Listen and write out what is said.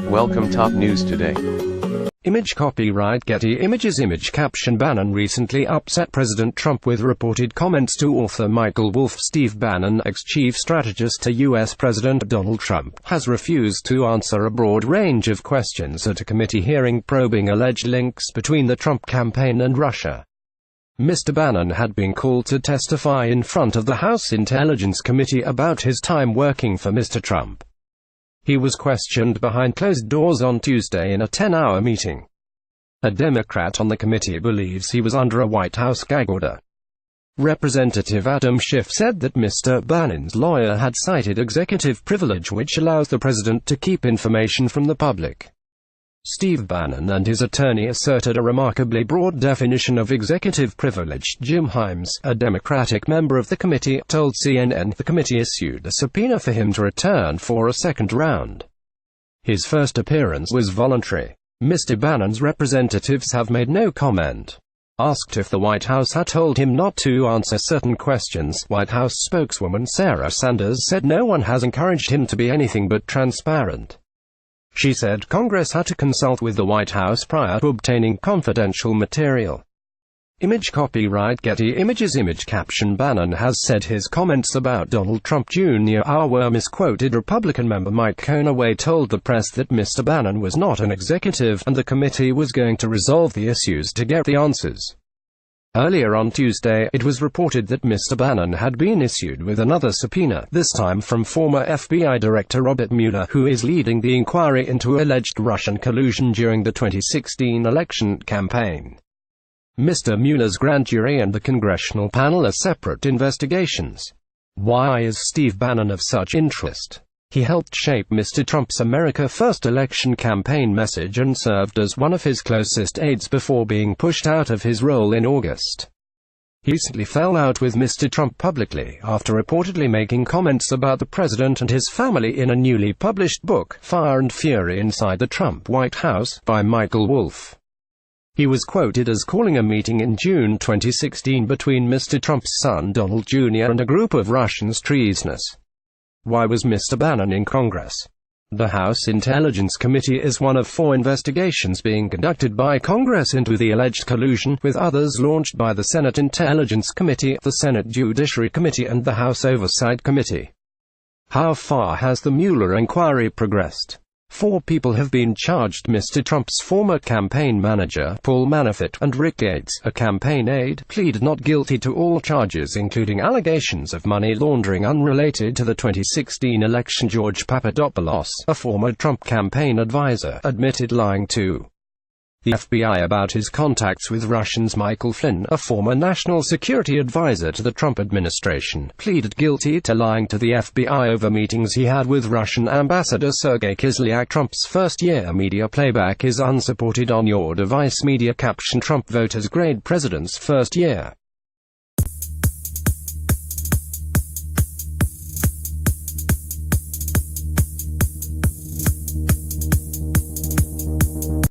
Welcome top news today. Image copyright Getty Images. Image caption Bannon recently upset President Trump with reported comments to author Michael Wolff. Steve Bannon, ex-chief strategist to U.S. President Donald Trump, has refused to answer a broad range of questions at a committee hearing probing alleged links between the Trump campaign and Russia. Mr. Bannon had been called to testify in front of the House Intelligence Committee about his time working for Mr. Trump. He was questioned behind closed doors on Tuesday in a 10-hour meeting. A Democrat on the committee believes he was under a White House gag order. Representative Adam Schiff said that Mr. Bannon's lawyer had cited executive privilege, which allows the president to keep information from the public. Steve Bannon and his attorney asserted a remarkably broad definition of executive privilege. Jim Himes, a Democratic member of the committee, told CNN the committee issued a subpoena for him to return for a second round. His first appearance was voluntary. Mr. Bannon's representatives have made no comment. Asked if the White House had told him not to answer certain questions, White House spokeswoman Sarah Sanders said no one has encouraged him to be anything but transparent. She said Congress had to consult with the White House prior to obtaining confidential material. Image copyright Getty Images. Image caption Bannon has said his comments about Donald Trump Jr. were misquoted. Republican member Mike Conaway told the press that Mr. Bannon was not an executive, and the committee was going to resolve the issues to get the answers. Earlier on Tuesday, it was reported that Mr. Bannon had been issued with another subpoena, this time from former FBI Director Robert Mueller, who is leading the inquiry into alleged Russian collusion during the 2016 election campaign. Mr. Mueller's grand jury and the congressional panel are separate investigations. Why is Steve Bannon of such interest? He helped shape Mr. Trump's America First election campaign message and served as one of his closest aides before being pushed out of his role in August. He recently fell out with Mr. Trump publicly after reportedly making comments about the president and his family in a newly published book, Fire and Fury Inside the Trump White House, by Michael Wolff. He was quoted as calling a meeting in June 2016 between Mr. Trump's son Donald Jr. and a group of Russians treasonous. Why was Mr. Bannon in Congress? The House Intelligence Committee is one of 4 investigations being conducted by Congress into the alleged collusion, with others launched by the Senate Intelligence Committee, the Senate Judiciary Committee and the House Oversight Committee. How far has the Mueller inquiry progressed? 4 people have been charged. Mr. Trump's former campaign manager, Paul Manafort, and Rick Gates, a campaign aide, pleaded not guilty to all charges including allegations of money laundering unrelated to the 2016 election. George Papadopoulos, a former Trump campaign advisor, admitted lying to the FBI about his contacts with Russians. Michael Flynn, a former national security advisor to the Trump administration, pleaded guilty to lying to the FBI over meetings he had with Russian Ambassador Sergei Kislyak. Trump's first-year media playback is unsupported on your device. Media caption Trump voters grade president's first year.